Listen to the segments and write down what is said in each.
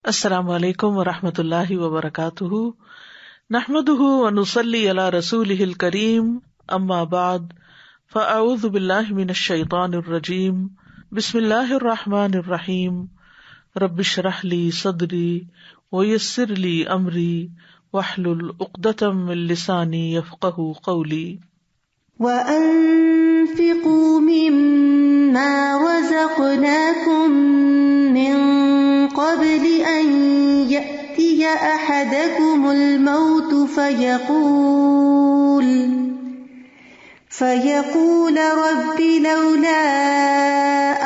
السلام علیکم ورحمۃ اللہ وبرکاتہ، نحمدہ ونصلی علی رسولہ الکریم، اما بعد فاعوذ باللہ من الشیطان الرجیم، بسم اللہ الرحمن الرحیم، رب اشرح لی صدری ویسر لی امری واحلل عقدۃ من لسانی یفقہوا قولی۔ وَأَنفِقُوا مِمَّا رَزَقْنَاكُم مِّن قَبْلِ أَن يَأْتِيَ أَحَدَكُمُ الْمَوْتُ فَيَقُولَ رَبِّ لَوْلَا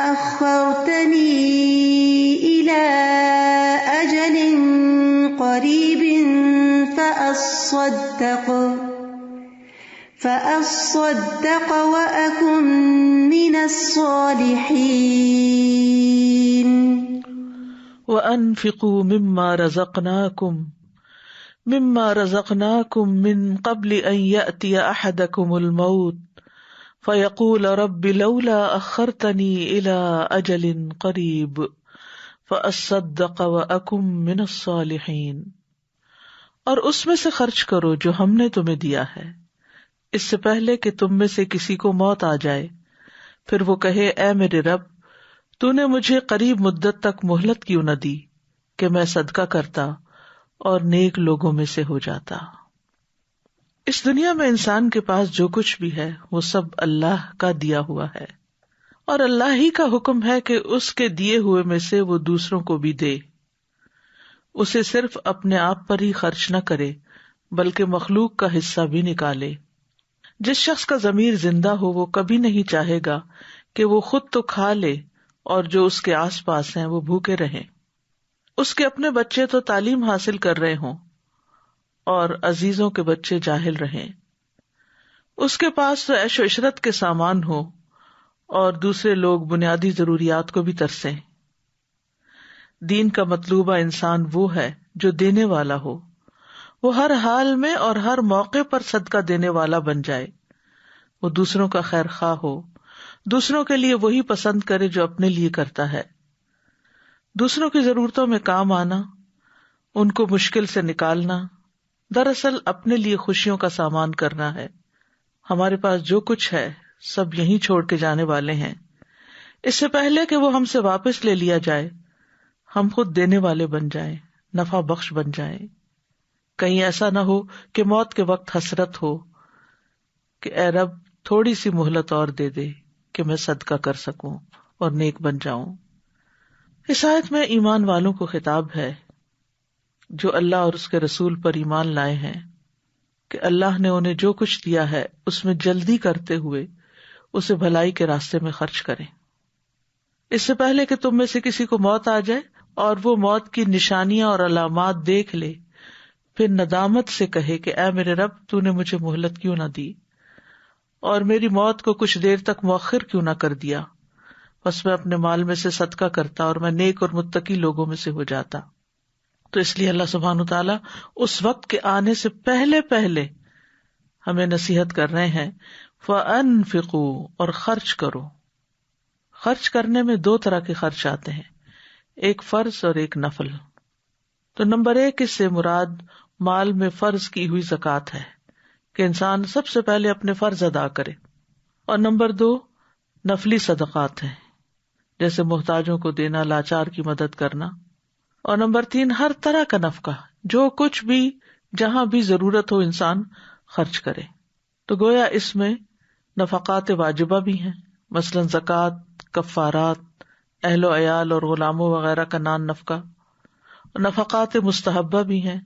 أَخَّرْتَنِي إِلَىٰ أَجَلٍ قَرِيبٍ فَأَصَّدَّقَ وَأَكُن مِّنَ الصَّالِحِينَ۔ وَأَنفِقُوا مِمَّا رَزَقْنَاكُم مِّن قَبْلِ أَن يَأْتِيَ أَحَدَكُمُ الْمَوْتُ فَيَقُولَ رَبِّ لَوْلَا أَخَّرْتَنِي إِلَىٰ أَجَلٍ قَرِيبٍ فَأَصَّدَّقَ وَأَكُن مِّنَ الصَّالِحِينَ۔ اور اس میں سے خرچ کرو جو ہم نے تمہیں دیا ہے، اس سے پہلے کہ تم میں سے کسی کو موت آ جائے، پھر وہ کہے اے میرے رب، تو نے مجھے قریب مدت تک مہلت کیوں نہ دی کہ میں صدقہ کرتا اور نیک لوگوں میں سے ہو جاتا۔ اس دنیا میں انسان کے پاس جو کچھ بھی ہے وہ سب اللہ کا دیا ہوا ہے، اور اللہ ہی کا حکم ہے کہ اس کے دیے ہوئے میں سے وہ دوسروں کو بھی دے، اسے صرف اپنے آپ پر ہی خرچ نہ کرے بلکہ مخلوق کا حصہ بھی نکالے۔ جس شخص کا ضمیر زندہ ہو وہ کبھی نہیں چاہے گا کہ وہ خود تو کھا لے اور جو اس کے آس پاس ہیں وہ بھوکے رہیں، اس کے اپنے بچے تو تعلیم حاصل کر رہے ہوں اور عزیزوں کے بچے جاہل رہیں، اس کے پاس تو عیش و عشرت کے سامان ہو اور دوسرے لوگ بنیادی ضروریات کو بھی ترسیں۔ دین کا مطلوبہ انسان وہ ہے جو دینے والا ہو، وہ ہر حال میں اور ہر موقع پر صدقہ دینے والا بن جائے، وہ دوسروں کا خیر خواہ ہو، دوسروں کے لیے وہی پسند کرے جو اپنے لیے کرتا ہے، دوسروں کی ضرورتوں میں کام آنا، ان کو مشکل سے نکالنا، دراصل اپنے لیے خوشیوں کا سامان کرنا ہے۔ ہمارے پاس جو کچھ ہے سب یہیں چھوڑ کے جانے والے ہیں، اس سے پہلے کہ وہ ہم سے واپس لے لیا جائے ہم خود دینے والے بن جائیں، نفع بخش بن جائیں۔ کہیں ایسا نہ ہو کہ موت کے وقت حسرت ہو کہ اے رب تھوڑی سی مہلت اور دے دے کہ میں صدقہ کر سکوں اور نیک بن جاؤں۔ اس آیت میں ایمان والوں کو خطاب ہے جو اللہ اور اس کے رسول پر ایمان لائے ہیں کہ اللہ نے انہیں جو کچھ دیا ہے اس میں جلدی کرتے ہوئے اسے بھلائی کے راستے میں خرچ کریں، اس سے پہلے کہ تم میں سے کسی کو موت آ جائے اور وہ موت کی نشانیاں اور علامات دیکھ لے، پھر ندامت سے کہے کہ اے میرے رب تو نے مجھے مہلت کیوں نہ دی اور میری موت کو کچھ دیر تک مؤخر کیوں نہ کر دیا، بس میں اپنے مال میں سے صدقہ کرتا اور میں نیک اور متقی لوگوں میں سے ہو جاتا۔ تو اس لیے اللہ سبحانہ وتعالیٰ اس وقت کے آنے سے پہلے پہلے ہمیں نصیحت کر رہے ہیں فَأَنفِقُوا، اور خرچ کرو۔ خرچ کرنے میں دو طرح کے خرچ آتے ہیں، ایک فرض اور ایک نفل۔ تو نمبر 1 اس سے مراد مال میں فرض کی ہوئی زکوٰۃ ہے کہ انسان سب سے پہلے اپنے فرض ادا کرے، اور نمبر 2 نفلی صدقات ہیں جیسے محتاجوں کو دینا، لاچار کی مدد کرنا، اور نمبر 3 ہر طرح کا نفقہ، جو کچھ بھی جہاں بھی ضرورت ہو انسان خرچ کرے۔ تو گویا اس میں نفقات واجبہ بھی ہیں، مثلاً زکوٰۃ، کفارات، اہل و عیال اور غلاموں وغیرہ کا نان نفقہ، اور نفقات مستحبہ بھی ہیں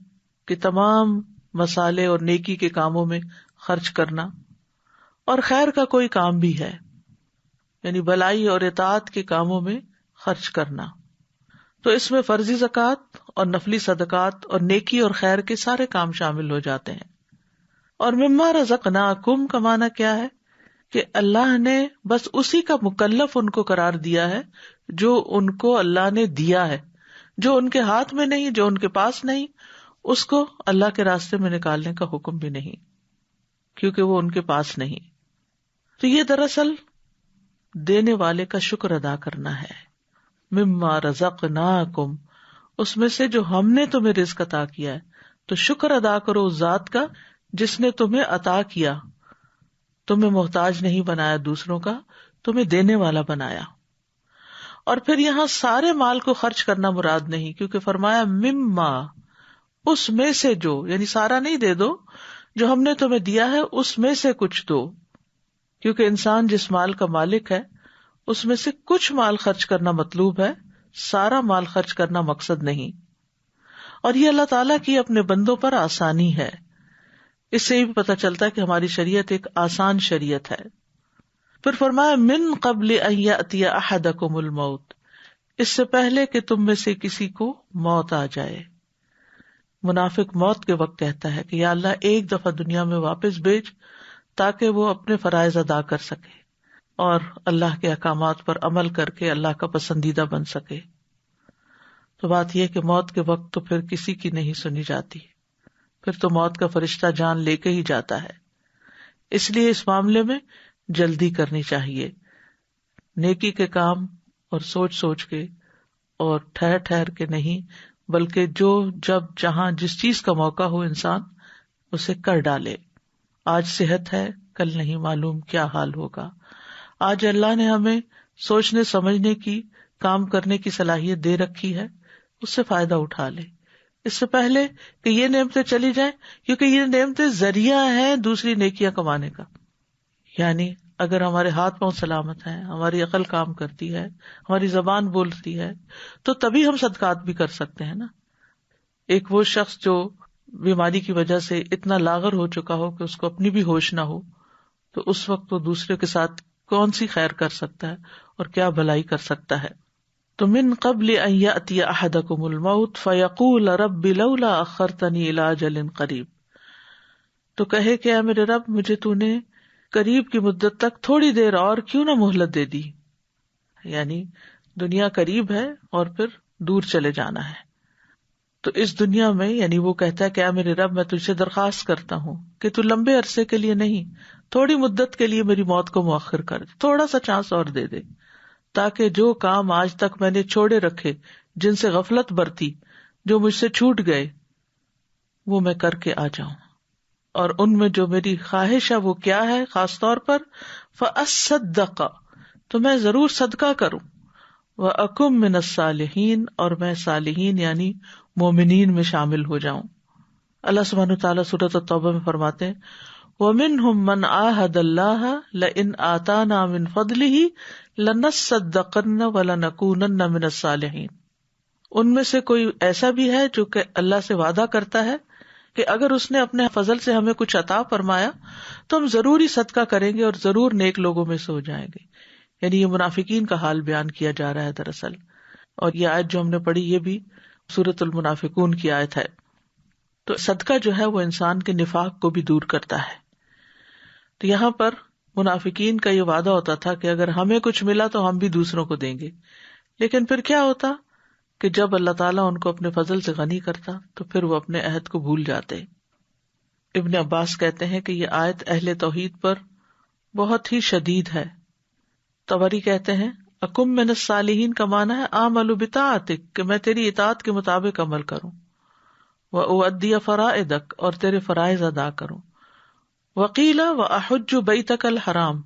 کہ تمام مصالح اور نیکی کے کاموں میں خرچ کرنا، اور خیر کا کوئی کام بھی ہے یعنی بھلائی اور اطاعت کے کاموں میں خرچ کرنا۔ تو اس میں فرضی زکوٰۃ اور نفلی صدقات اور نیکی اور خیر کے سارے کام شامل ہو جاتے ہیں۔ اور مما رزقناکم کا معنی کیا ہے کہ اللہ نے بس اسی کا مکلف ان کو قرار دیا ہے جو ان کو اللہ نے دیا ہے، جو ان کے ہاتھ میں نہیں، جو ان کے پاس نہیں، اس کو اللہ کے راستے میں نکالنے کا حکم بھی نہیں کیونکہ وہ ان کے پاس نہیں۔ تو یہ دراصل دینے والے کا شکر ادا کرنا ہے۔ مما رزقناکم، اس میں سے جو ہم نے تمہیں رزق عطا کیا ہے، تو شکر ادا کرو اس ذات کا جس نے تمہیں عطا کیا، تمہیں محتاج نہیں بنایا دوسروں کا، تمہیں دینے والا بنایا. اور پھر یہاں سارے مال کو خرچ کرنا مراد نہیں، کیونکہ فرمایا مما، اس میں سے جو، یعنی سارا نہیں دے دو، جو ہم نے تمہیں دیا ہے اس میں سے کچھ دو، کیونکہ انسان جس مال کا مالک ہے اس میں سے کچھ مال خرچ کرنا مطلوب ہے، سارا مال خرچ کرنا مقصد نہیں. اور یہ اللہ تعالیٰ کی اپنے بندوں پر آسانی ہے. اس سے بھی پتہ چلتا ہے کہ ہماری شریعت ایک آسان شریعت ہے. پھر فرمایا من قبل ان یأتی احدکم الموت، اس سے پہلے کہ تم میں سے کسی کو موت آ جائے. منافق موت کے وقت کہتا ہے کہ یا اللہ ایک دفعہ دنیا میں واپس بھیج تاکہ وہ اپنے فرائض ادا کر سکے اور اللہ کے احکامات پر عمل کر کے اللہ کا پسندیدہ بن سکے. تو بات یہ کہ موت کے وقت تو پھر کسی کی نہیں سنی جاتی، پھر تو موت کا فرشتہ جان لے کے ہی جاتا ہے. اس لیے اس معاملے میں جلدی کرنی چاہیے، نیکی کے کام اور سوچ سوچ کے اور ٹھہر ٹھہر کے نہیں، بلکہ جو جب جہاں جس چیز کا موقع ہو انسان اسے کر ڈالے. آج صحت ہے، کل نہیں معلوم کیا حال ہوگا. آج اللہ نے ہمیں سوچنے سمجھنے کی، کام کرنے کی صلاحیت دے رکھی ہے، اس سے فائدہ اٹھا لے اس سے پہلے کہ یہ نعمتیں چلی جائیں، کیونکہ یہ نعمتیں ذریعہ ہیں دوسری نیکیاں کمانے کا. یعنی اگر ہمارے ہاتھ پاؤں سلامت ہیں، ہماری عقل کام کرتی ہے، ہماری زبان بولتی ہے، تو تبھی ہم صدقات بھی کر سکتے ہیں نا. ایک وہ شخص جو بیماری کی وجہ سے اتنا لاغر ہو چکا ہو کہ اس کو اپنی بھی ہوش نہ ہو، تو اس وقت وہ دوسرے کے ساتھ کون سی خیر کر سکتا ہے اور کیا بھلائی کر سکتا ہے. تو من قبل ان یأتی احدکم الموت فیقول رب لولا اخرتنی الی اجل قریب، تو کہے کہ اے میرے رب مجھے تو نے قریب کی مدت تک تھوڑی دیر اور کیوں نہ مہلت دے دی. یعنی دنیا قریب ہے اور پھر دور چلے جانا ہے. تو اس دنیا میں یعنی وہ کہتا ہے کہ اے میرے رب میں تجھ سے درخواست کرتا ہوں کہ تو لمبے عرصے کے لیے نہیں، تھوڑی مدت کے لیے میری موت کو مؤخر کر دے، تھوڑا سا چانس اور دے دے، تاکہ جو کام آج تک میں نے چھوڑے رکھے، جن سے غفلت برتی، جو مجھ سے چھوٹ گئے، وہ میں کر کے آ جاؤں. اور ان میں جو میری خواہش ہے وہ کیا ہے، خاص طور پر فَأَصَّدَّقَ، تو میں ضرور صدقہ کروں، وَأَكُن مِّنَ الصَّالِحِينَ، اور میں صالحین یعنی مومنین میں شامل ہو جاؤں. اللہ سبحانہ وتعالیٰ سورۃ التوبہ میں فرماتے ہیں وَمِنْهُمْ مَنْ عَاهَدَ اللَّهَ لَئِنْ آتَانَا مِنْ فَضْلِهِ لَنَصَّدَّقَنَّ وَلَنَكُونَنَّ مِنَ الصَّالِحِينَ. ان میں سے کوئی ایسا بھی ہے جو کہ اللہ سے وعدہ کرتا ہے کہ اگر اس نے اپنے فضل سے ہمیں کچھ عطا فرمایا تو ہم ضرور ہی صدقہ کریں گے اور ضرور نیک لوگوں میں سے ہو جائیں گے. یعنی یہ منافقین کا حال بیان کیا جا رہا ہے دراصل. اور یہ آیت جو ہم نے پڑھی یہ بھی سورۃ المنافقون کی آیت ہے. تو صدقہ جو ہے وہ انسان کے نفاق کو بھی دور کرتا ہے. تو یہاں پر منافقین کا یہ وعدہ ہوتا تھا کہ اگر ہمیں کچھ ملا تو ہم بھی دوسروں کو دیں گے، لیکن پھر کیا ہوتا کہ جب اللہ تعالیٰ ان کو اپنے فضل سے غنی کرتا تو پھر وہ اپنے عہد کو بھول جاتے. ابن عباس کہتے ہیں کہ یہ آیت اہل توحید پر بہت ہی شدید ہے. طبری کہتے ہیں اکم من الصالحین کا معنی ہے اعمل بطاعتک، کہ میں تیری اطاعت کے مطابق عمل کروں، وأؤدی فرائضک، اور تیرے فرائض ادا کروں، وقیل واحج بیتک الحرام،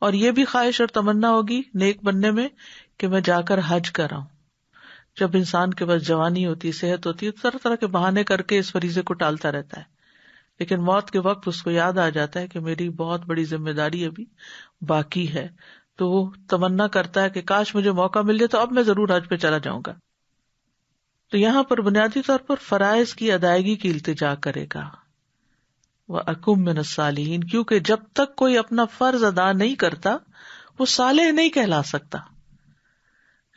اور یہ بھی خواہش اور تمنا ہوگی نیک بننے میں کہ میں جا کر حج کراؤں. جب انسان کے پاس جوانی ہوتی، صحت ہوتی ہے، طرح طرح کے بہانے کر کے اس فریضے کو ٹالتا رہتا ہے، لیکن موت کے وقت اس کو یاد آ جاتا ہے کہ میری بہت بڑی ذمہ داری ابھی باقی ہے، تو وہ تمنا کرتا ہے کہ کاش مجھے موقع مل جائے تو اب میں ضرور حج پہ چلا جاؤں گا. تو یہاں پر بنیادی طور پر فرائض کی ادائیگی کی التجا کرے گا. وَأَكُن مِّنَ الصَّالِحِينَ، کیونکہ جب تک کوئی اپنا فرض ادا نہیں کرتا وہ صالح نہیں کہلا سکتا.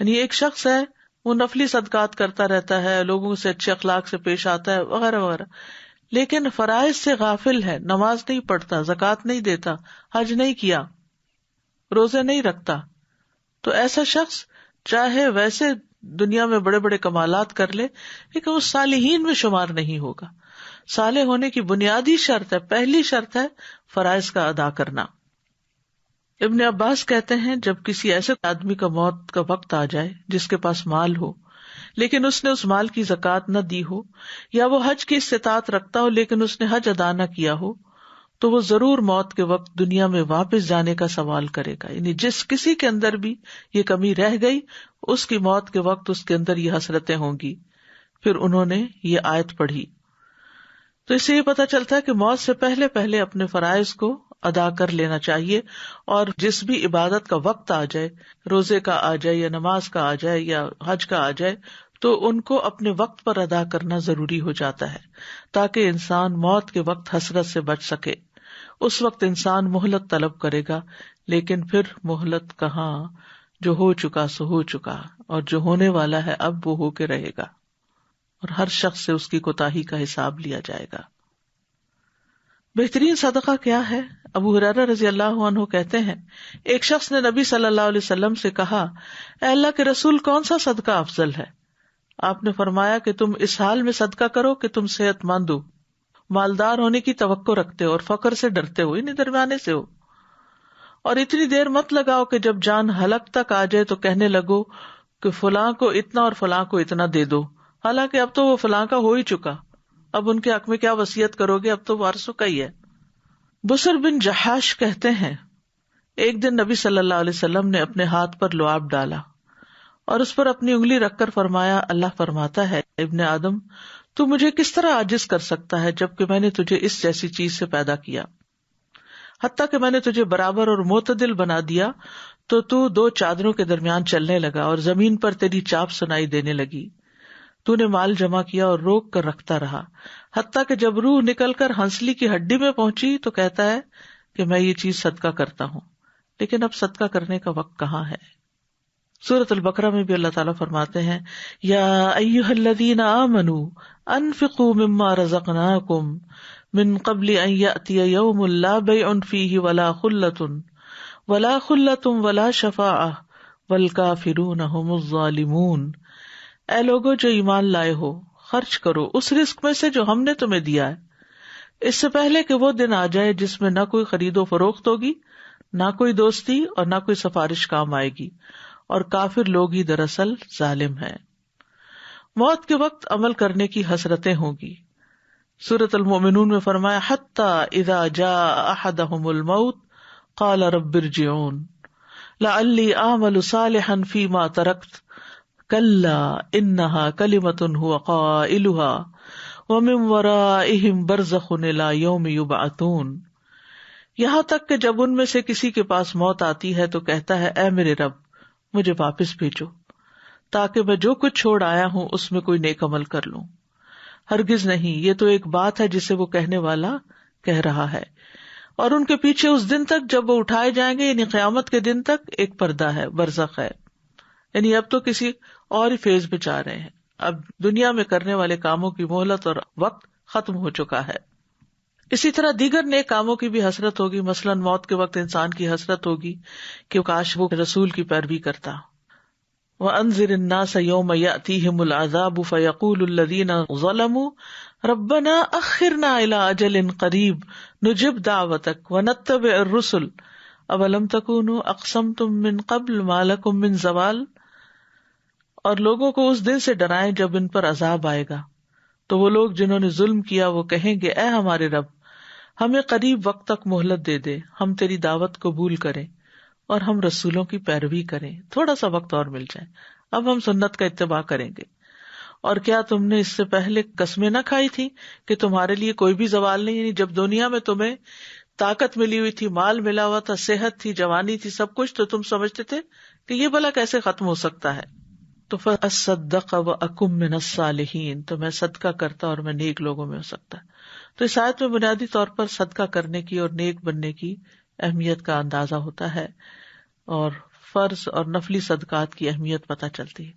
یعنی ایک شخص ہے وہ نفلی صدقات کرتا رہتا ہے، لوگوں سے اچھے اخلاق سے پیش آتا ہے وغیرہ وغیرہ، لیکن فرائض سے غافل ہے، نماز نہیں پڑھتا، زکوٰۃ نہیں دیتا، حج نہیں کیا، روزے نہیں رکھتا، تو ایسا شخص چاہے ویسے دنیا میں بڑے بڑے کمالات کر لے لیکن وہ صالحین میں شمار نہیں ہوگا. صالح ہونے کی بنیادی شرط ہے، پہلی شرط ہے فرائض کا ادا کرنا. ابن عباس کہتے ہیں جب کسی ایسے آدمی کا موت کا وقت آ جائے جس کے پاس مال ہو لیکن اس نے اس مال کی زکوٰۃ نہ دی ہو، یا وہ حج کی استطاعت رکھتا ہو لیکن اس نے حج ادا نہ کیا ہو، تو وہ ضرور موت کے وقت دنیا میں واپس جانے کا سوال کرے گا. یعنی جس کسی کے اندر بھی یہ کمی رہ گئی، اس کی موت کے وقت اس کے اندر یہ حسرتیں ہوں گی. پھر انہوں نے یہ آیت پڑھی. تو اس سے یہ پتہ چلتا ہے کہ موت سے پہلے پہلے اپنے فرائض کو ادا کر لینا چاہیے، اور جس بھی عبادت کا وقت آ جائے، روزے کا آ جائے یا نماز کا آ جائے یا حج کا آ جائے، تو ان کو اپنے وقت پر ادا کرنا ضروری ہو جاتا ہے تاکہ انسان موت کے وقت حسرت سے بچ سکے. اس وقت انسان مہلت طلب کرے گا، لیکن پھر مہلت کہاں، جو ہو چکا سو ہو چکا، اور جو ہونے والا ہے اب وہ ہو کے رہے گا، اور ہر شخص سے اس کی کوتاہی کا حساب لیا جائے گا. بہترین صدقہ کیا ہے؟ ابو ہریرہ رضی اللہ عنہ کہتے ہیں، ایک شخص نے نبی صلی اللہ علیہ وسلم سے کہا، اے اللہ کے رسول، کون سا صدقہ افضل ہے؟ آپ نے فرمایا کہ تم اس حال میں صدقہ کرو کہ تم صحت مند ہو، مالدار ہونے کی توقع رکھتے ہو اور فقر سے ڈرتے ہو، یعنی درمیانے سے ہو، اور اتنی دیر مت لگاؤ کہ جب جان حلق تک آ جائے تو کہنے لگو کہ فلاں کو اتنا اور فلاں کو اتنا دے دو، حالانکہ اب تو وہ فلاں کا ہو ہی چکا، اب ان کے حق میں کیا وصیت کرو گے، اب تو وارثوں کا ہی ہے. بسر بن جحاش کہتے ہیں، ایک دن نبی صلی اللہ علیہ وسلم نے اپنے ہاتھ پر لعاب ڈالا اور اس پر اپنی انگلی رکھ کر فرمایا، اللہ فرماتا ہے، ابن آدم، تو مجھے کس طرح عاجز کر سکتا ہے جبکہ میں نے تجھے اس جیسی چیز سے پیدا کیا، حتیٰ کہ میں نے تجھے برابر اور معتدل بنا دیا تو دو چادروں کے درمیان چلنے لگا اور زمین پر تیری چاپ سنائی دینے لگی. تو نے مال جمع کیا اور روک کر رکھتا رہا، حتیٰ کہ جب روح نکل کر ہنسلی کی ہڈی میں پہنچی تو کہتا ہے کہ میں یہ چیز صدقہ کرتا ہوں، لیکن اب صدقہ کرنے کا وقت کہاں ہے. سورۃ البقرہ میں بھی اللہ تعالیٰ فرماتے ہیں، یا ایھا الذین آمنوا انفقوا مما رزقناکم من قبل ان یأتی یوم لا بیع فیہ ولا خلۃ ولا شفاعۃ والکافرون ھم الظالمون. اے لوگو جو ایمان لائے ہو، خرچ کرو اس رزق میں سے جو ہم نے تمہیں دیا ہے، اس سے پہلے کہ وہ دن آ جائے جس میں نہ کوئی خرید و فروخت ہوگی، نہ کوئی دوستی اور نہ کوئی سفارش کام آئے گی، اور کافر لوگ ہی دراصل ظالم ہیں. موت کے وقت عمل کرنے کی حسرتیں ہوں گی. سورۃ المؤمنون میں فرمایا، حتی اذا جاء احدهم الموت قال رب ارجعون لعلی اعمل صالحا فیما ترکت کلا انہا کلمۃ هو قائلها ومن ورائہم برزخ الی یوم یبعثون. یہاں تک کہ جب ان میں سے کسی کے پاس موت آتی ہے تو کہتا ہے، اے میرے رب، مجھے واپس بھیجو تاکہ میں جو کچھ چھوڑ آیا ہوں اس میں کوئی نیک عمل کر لوں. ہرگز نہیں، یہ تو ایک بات ہے جسے وہ کہنے والا کہہ رہا ہے. اور ان کے پیچھے اس دن تک جب وہ اٹھائے جائیں گے، یعنی قیامت کے دن تک، ایک پردہ ہے، برزخ ہے. یعنی اب تو کسی اور ہی فیز میں جا رہے ہیں، اب دنیا میں کرنے والے کاموں کی مہلت اور وقت ختم ہو چکا ہے. اسی طرح دیگر نیک کاموں کی بھی حسرت ہوگی. مثلاً موت کے وقت انسان کی حسرت ہوگی کہ کاش وہ رسول کی پیروی کرتا. وَأَنذِرِ النَّاسَ يَوْمَ يَأْتِيهِمُ الْعَذَابُ فَيَقُولُ الَّذِينَ ظَلَمُوا رَبَّنَا أَخِّرْنَا إِلَىٰ أَجَلٍ قَرِيبٍ نُجِبْ دَعْوَتَكَ وَنَتَّبِعِ الرُّسُلَ أَوَلَمْ تَكُونُوا أَقْسَمْتُم مِّن قَبْلُ مَا لَكُم مِّن زَوَالٍ. اور لوگوں کو اس دن سے ڈرائیں جب ان پر عذاب آئے گا تو وہ لوگ جنہوں نے ظلم کیا وہ کہیں گے، اے ہمارے رب، ہمیں قریب وقت تک مہلت دے دے، ہم تیری دعوت قبول کریں اور ہم رسولوں کی پیروی کریں، تھوڑا سا وقت اور مل جائے، اب ہم سنت کا اتباع کریں گے. اور کیا تم نے اس سے پہلے قسمیں نہ کھائی تھی کہ تمہارے لیے کوئی بھی زوال نہیں؟ یعنی جب دنیا میں تمہیں طاقت ملی ہوئی تھی، مال ملا ہوا تھا، صحت تھی، جوانی تھی، سب کچھ، تو تم سمجھتے تھے کہ یہ بلا کیسے ختم ہو سکتا ہے. تو فَأَصَّدَّقَ وَأَكُن مِّنَ الصَّالِحِينَ، تو میں صدقہ کرتا اور میں نیک لوگوں میں ہو سکتا. تو اس آیت میں بنیادی طور پر صدقہ کرنے کی اور نیک بننے کی اہمیت کا اندازہ ہوتا ہے، اور فرض اور نفلی صدقات کی اہمیت پتہ چلتی ہے.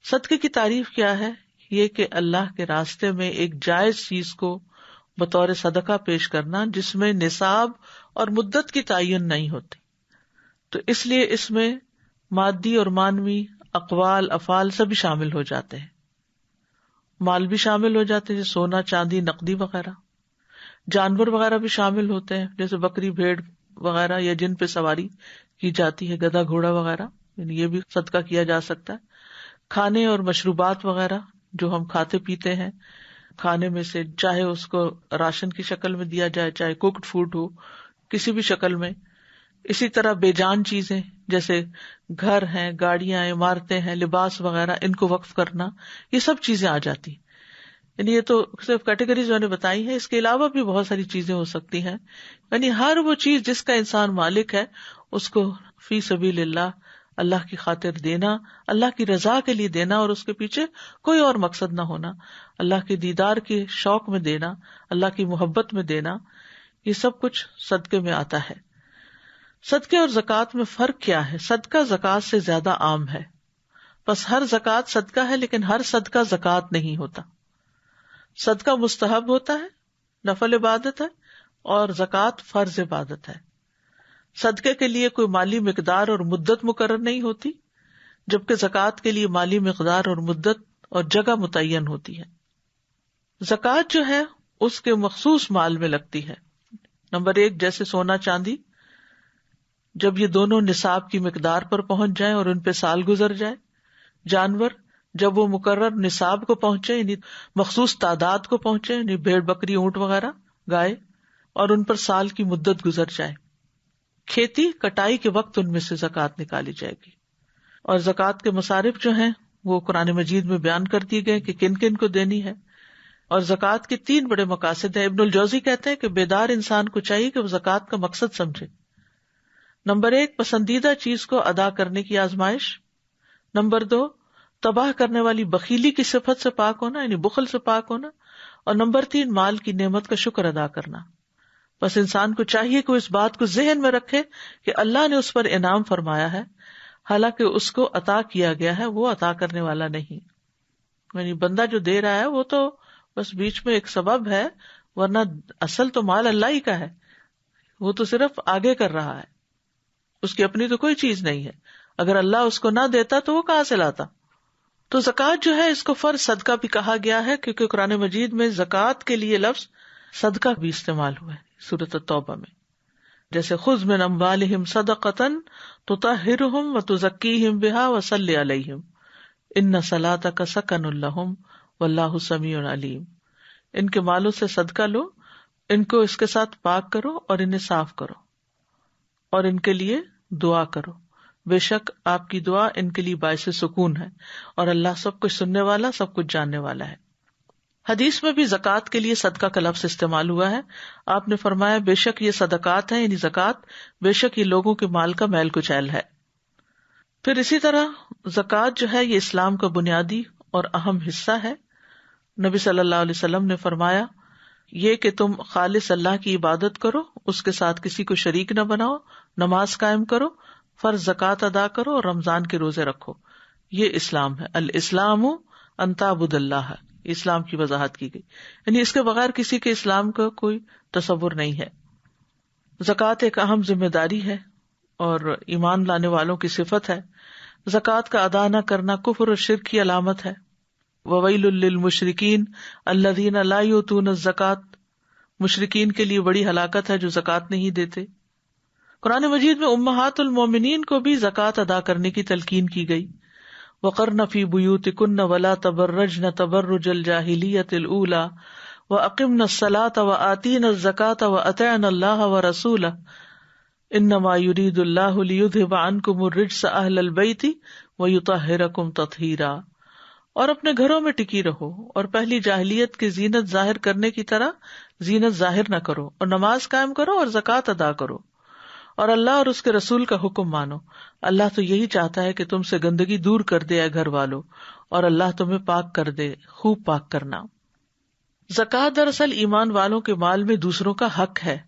صدقے کی تعریف کیا ہے؟ یہ کہ اللہ کے راستے میں ایک جائز چیز کو بطور صدقہ پیش کرنا جس میں نصاب اور مدت کی تعین نہیں ہوتی. تو اس لیے اس میں مادی اور معنوی اقوال، افعال سبھی شامل ہو جاتے ہیں. مال بھی شامل ہو جاتے ہیں جیسے سونا، چاندی، نقدی وغیرہ. جانور وغیرہ بھی شامل ہوتے ہیں جیسے بکری، بھیڑ وغیرہ، یا جن پہ سواری کی جاتی ہے، گدھا، گھوڑا وغیرہ، یعنی یہ بھی صدقہ کیا جا سکتا ہے. کھانے اور مشروبات وغیرہ جو ہم کھاتے پیتے ہیں، کھانے میں سے چاہے اس کو راشن کی شکل میں دیا جائے، چاہے کوکڈ فوڈ ہو کسی بھی شکل میں. اسی طرح بے جان چیزیں جیسے گھر ہیں، گاڑیاں، عمارتیں ہیں، لباس وغیرہ، ان کو وقف کرنا، یہ سب چیزیں آ جاتی. یعنی یہ تو صرف کیٹیگریز میں نے بتائی ہے، اس کے علاوہ بھی بہت ساری چیزیں ہو سکتی ہیں. یعنی ہر وہ چیز جس کا انسان مالک ہے اس کو فی سبیل اللہ، اللہ کی خاطر دینا، اللہ کی رضا کے لیے دینا، اور اس کے پیچھے کوئی اور مقصد نہ ہونا، اللہ کے دیدار کے شوق میں دینا، اللہ کی محبت میں دینا، یہ سب کچھ صدقے میں آتا ہے. صدقے اور زکوٰۃ میں فرق کیا ہے؟ صدقہ زکوٰۃ سے زیادہ عام ہے، بس ہر زکوٰۃ صدقہ ہے لیکن ہر صدقہ زکوٰۃ نہیں ہوتا. صدقہ مستحب ہوتا ہے، نفل عبادت ہے، اور زکوٰۃ فرض عبادت ہے. صدقے کے لیے کوئی مالی مقدار اور مدت مقرر نہیں ہوتی، جبکہ زکوٰۃ کے لیے مالی مقدار اور مدت اور جگہ متعین ہوتی ہے. زکوٰۃ جو ہے اس کے مخصوص مال میں لگتی ہے. نمبر 1 جیسے سونا چاندی، جب یہ دونوں نصاب کی مقدار پر پہنچ جائیں اور ان پہ سال گزر جائے. جانور جب وہ مقرر نصاب کو پہنچے، یعنی مخصوص تعداد کو پہنچے، یعنی بھیڑ بکری اونٹ وغیرہ گائے، اور ان پر سال کی مدت گزر جائے. کھیتی کٹائی کے وقت ان میں سے زکوٰۃ نکالی جائے گی. اور زکوٰۃ کے مصارف جو ہیں وہ قرآن مجید میں بیان کر دیے گئے کہ کن کن کو دینی ہے. اور زکوٰۃ کے 3 بڑے مقاصد ہیں. ابن الجوزی کہتے ہیں کہ بیدار انسان کو چاہیے کہ وہ زکوٰۃ کا مقصد سمجھے. نمبر 1 پسندیدہ چیز کو ادا کرنے کی آزمائش. نمبر 2 تباہ کرنے والی بخیلی کی صفت سے پاک ہونا، یعنی بخل سے پاک ہونا. اور نمبر 3 مال کی نعمت کا شکر ادا کرنا. بس انسان کو چاہیے کہ اس بات کو ذہن میں رکھے کہ اللہ نے اس پر انعام فرمایا ہے، حالانکہ اس کو عطا کیا گیا ہے، وہ عطا کرنے والا نہیں. یعنی بندہ جو دے رہا ہے وہ تو بس بیچ میں ایک سبب ہے، ورنہ اصل تو مال اللہ ہی کا ہے. وہ تو صرف آگے کر رہا ہے، اس کی اپنی تو کوئی چیز نہیں ہے. اگر اللہ اس کو نہ دیتا تو وہ کہاں سے لاتا؟ تو زکوٰۃ جو ہے اس کو فرض صدقہ بھی کہا گیا ہے، کیونکہ قرآن مجید میں زکوٰۃ کے لیے لفظ صدقہ بھی استعمال ہوا ہے سورۃ التوبہ میں. جیسے خذ من اموالہم صدقۃ تطہرہم وتزکیہم بہا وصلی علیہم ان صلاتک سکن لہم واللہ سمیع علیم. ان کے مالوں سے صدقہ لو، ان کو اس کے ساتھ پاک کرو اور انہیں صاف کرو اور ان کے لیے دعا کرو، بے شک آپ کی دعا ان کے لیے باعث سکون ہے، اور اللہ سب کچھ سننے والا، سب کچھ جاننے والا ہے. حدیث میں بھی زکوٰۃ کے لیے صدقہ کا لفظ استعمال ہوا ہے. آپ نے فرمایا بے شک یہ صدقات ہیں، یعنی زکوٰۃ، بے شک یہ لوگوں کے مال کا میل کچیل ہے. پھر اسی طرح زکوٰۃ جو ہے یہ اسلام کا بنیادی اور اہم حصہ ہے. نبی صلی اللہ علیہ وسلم نے فرمایا یہ کہ تم خالص اللہ کی عبادت کرو، اس کے ساتھ کسی کو شریک نہ بناؤ، نماز قائم کرو، فرض زکوٰۃ ادا کرو اور رمضان کے روزے رکھو. یہ اسلام ہے. الاسلام ان تعبد اللہ، اسلام کی وضاحت کی گئی. یعنی اس کے بغیر کسی کے اسلام کا کوئی تصور نہیں ہے. زکوٰۃ ایک اہم ذمہ داری ہے اور ایمان لانے والوں کی صفت ہے. زکوٰۃ کا ادا نہ کرنا کفر اور شرک کی علامت ہے. وویل للمشرکین الذین لا یؤتون الزکوٰۃ، مشرکین کے لیے بڑی ہلاکت ہے جو زکوٰۃ نہیں دیتے. قرآن مجید میں امہات المومنین کو بھی زکوٰۃ ادا کرنے کی تلقین کی گئی. وقرن فی بیوتکن ولا تبرجن تبرج الجاہلیۃ الاولی واقمن الصلاۃ وآتین الزکوٰۃ واطعن اللہ ورسولہ انما یرید اللہ لیذھب عنکم الرجس اہل البیت ویطہرکم تطہیرا. اور اپنے گھروں میں ٹکی رہو اور پہلی جاہلیت کی زینت ظاہر کرنے کی طرح زینت ظاہر نہ کرو، اور نماز قائم کرو اور زکوٰۃ ادا کرو، اور اللہ اور اس کے رسول کا حکم مانو. اللہ تو یہی چاہتا ہے کہ تم سے گندگی دور کر دے اے گھر والو، اور اللہ تمہیں پاک کر دے، خوب پاک کرنا. زکوٰۃ دراصل ایمان والوں کے مال میں دوسروں کا حق ہے،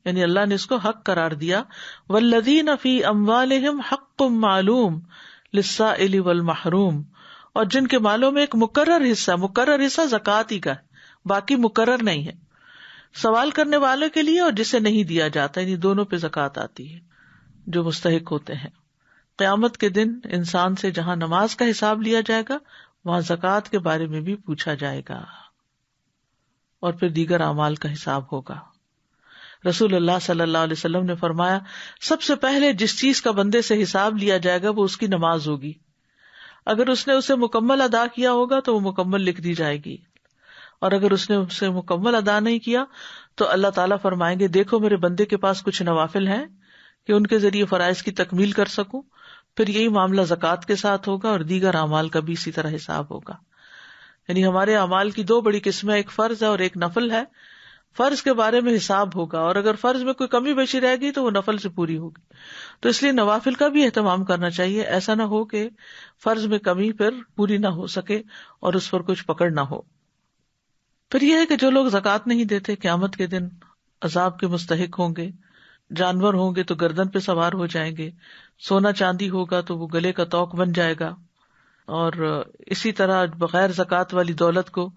یعنی اللہ نے اس کو حق قرار دیا. والذین فی اموالہم حق معلوم للسائل والمحروم، اور جن کے مالوں میں ایک مقرر حصہ زکوٰۃ ہی کا ہے، باقی مقرر نہیں ہے، سوال کرنے والوں کے لیے اور جسے نہیں دیا جاتا، یعنی دونوں پہ زکوٰۃ آتی ہے جو مستحق ہوتے ہیں. قیامت کے دن انسان سے جہاں نماز کا حساب لیا جائے گا وہاں زکوٰۃ کے بارے میں بھی پوچھا جائے گا، اور پھر دیگر اعمال کا حساب ہوگا. رسول اللہ صلی اللہ علیہ وسلم نے فرمایا سب سے پہلے جس چیز کا بندے سے حساب لیا جائے گا وہ اس کی نماز ہوگی. اگر اس نے اسے مکمل ادا کیا ہوگا تو وہ مکمل لکھ دی جائے گی، اور اگر اس نے اسے مکمل ادا نہیں کیا تو اللہ تعالیٰ فرمائیں گے دیکھو میرے بندے کے پاس کچھ نوافل ہیں کہ ان کے ذریعے فرائض کی تکمیل کر سکوں. پھر یہی معاملہ زکوٰۃ کے ساتھ ہوگا اور دیگر اعمال کا بھی اسی طرح حساب ہوگا. یعنی ہمارے اعمال کی دو بڑی قسمیں، ایک فرض ہے اور ایک نفل ہے. فرض کے بارے میں حساب ہوگا، اور اگر فرض میں کوئی کمی بیشی رہ گئی تو وہ نفل سے پوری ہوگی. تو اس لیے نوافل کا بھی اہتمام کرنا چاہیے، ایسا نہ ہو کہ فرض میں کمی پھر پوری نہ ہو سکے اور اس پر کچھ پکڑ نہ ہو. پھر یہ ہے کہ جو لوگ زکوٰۃ نہیں دیتے قیامت کے دن عذاب کے مستحق ہوں گے. جانور ہوں گے تو گردن پہ سوار ہو جائیں گے، سونا چاندی ہوگا تو وہ گلے کا توق بن جائے گا، اور اسی طرح بغیر زکوٰۃ والی دولت کو